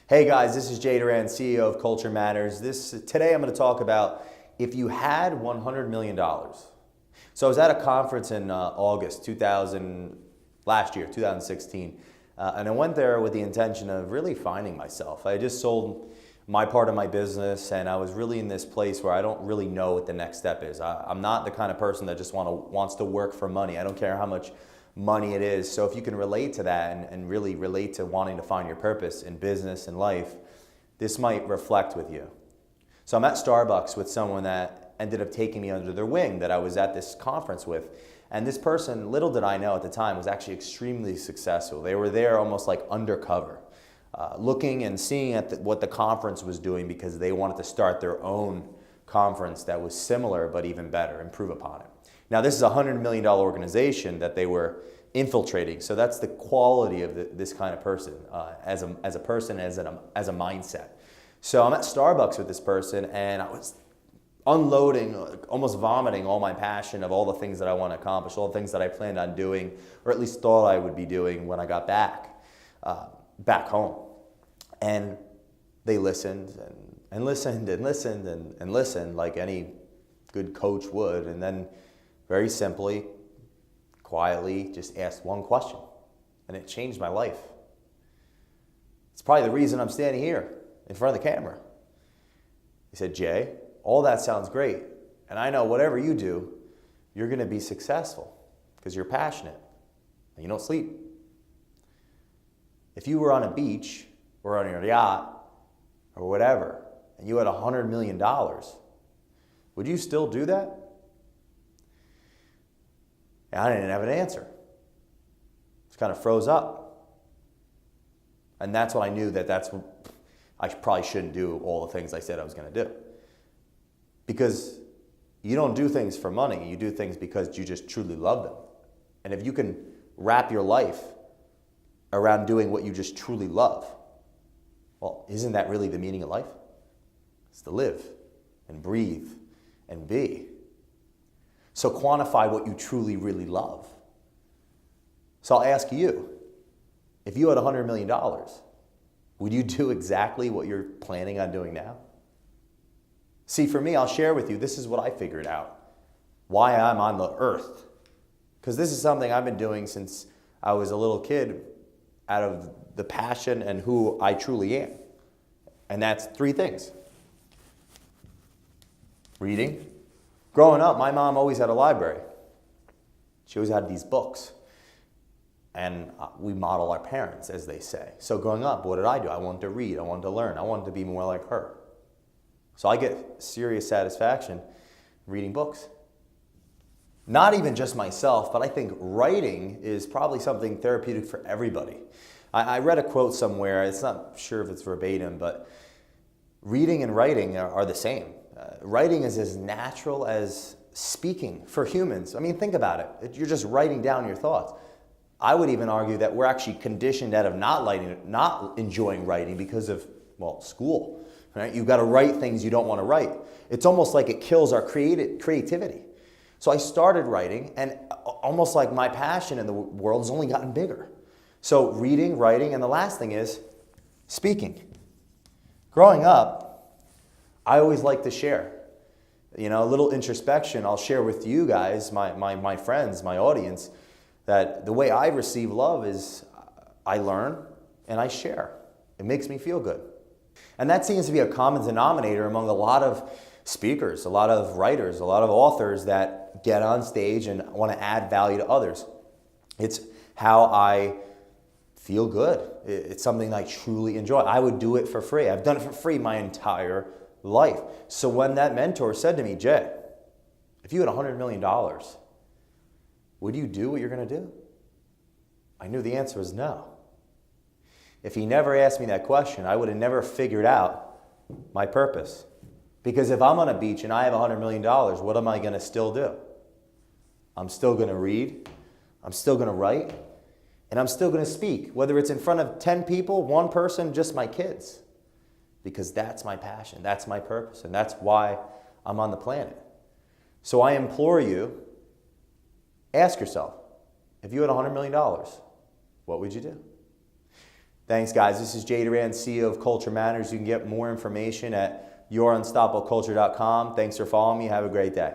Hey guys, this is Doran, CEO of Culture Matters. Today I'm going to talk about if you had $100 million. So I was at a conference in August last year, 2016, and I went there with the intention of really finding myself. I just sold my part of my business, and I was really in this place where I don't really know what the next step is. I'm not the kind of person that just wants to work for money. I don't care how much money it is. So if you can relate to that and really relate to wanting to find your purpose in business and life, this might reflect with you. So I'm at Starbucks with someone that ended up taking me under their wing that I was at this conference with. And this person, little did I know at the time, was actually extremely successful. They were there almost like undercover, looking and seeing at what the conference was doing because they wanted to start their own conference that was similar but even better, improve upon it. Now, this is a $100 million organization that they were infiltrating. So that's the quality of this kind of person, as a person, as a mindset. So I'm at Starbucks with this person, and I was unloading, almost vomiting all my passion of all the things that I want to accomplish, all the things that I planned on doing, or at least thought I would be doing when I got back home. And they listened and listened and listened and listened like any good coach would, and then very simply, quietly, just asked one question, and it changed my life. It's probably the reason I'm standing here in front of the camera. He said, Jay, all that sounds great, and I know whatever you do, you're going to be successful because you're passionate and you don't sleep. If you were on a beach or on your yacht or whatever, and you had $100 million, would you still do that? And I didn't have an answer. Just kind of froze up. And that's when I knew that I probably shouldn't do all the things I said I was going to do. Because you don't do things for money. You do things because you just truly love them. And if you can wrap your life around doing what you just truly love, well, isn't that really the meaning of life? It's to live and breathe and be. So quantify what you truly, really love. So I'll ask you, if you had $100 million, would you do exactly what you're planning on doing now? See, for me, I'll share with you, this is what I figured out, why I'm on the earth. Because this is something I've been doing since I was a little kid out of the passion and who I truly am. And that's three things. Reading. Growing up, my mom always had a library. She always had these books. And we model our parents, as they say. So growing up, what did I do? I wanted to read. I wanted to learn. I wanted to be more like her. So I get serious satisfaction reading books. Not even just myself, but I think writing is probably something therapeutic for everybody. I read a quote somewhere. It's not sure if it's verbatim, but reading and writing are the same. Writing is as natural as speaking for humans. I mean, think about it. You're just writing down your thoughts. I would even argue that we're actually conditioned out of not enjoying writing because of, well, school. Right? You've got to write things you don't want to write. It's almost like it kills our creativity. So I started writing, and almost like my passion in the world has only gotten bigger. So reading, writing, and the last thing is speaking. Growing up, I always like to share. You know, a little introspection, I'll share with you guys, my friends, my audience, that the way I receive love is I learn and I share. It makes me feel good. And that seems to be a common denominator among a lot of speakers, a lot of writers, a lot of authors that get on stage and want to add value to others. It's how I feel good. It's something I truly enjoy. I would do it for free. I've done it for free my entire life. So when that mentor said to me, Jay, if you had $100 million, would you do what you're going to do? I knew the answer was no. If he never asked me that question, I would have never figured out my purpose. Because if I'm on a beach and I have $100 million, what am I going to still do? I'm still going to read, I'm still going to write, and I'm still going to speak, whether it's in front of 10 people, one person, just my kids. Because that's my passion, that's my purpose, and that's why I'm on the planet. So I implore you, ask yourself, if you had $100 million, what would you do? Thanks, guys. This is Jay Doran, CEO of Culture Matters. You can get more information at yourunstoppableculture.com. Thanks for following me. Have a great day.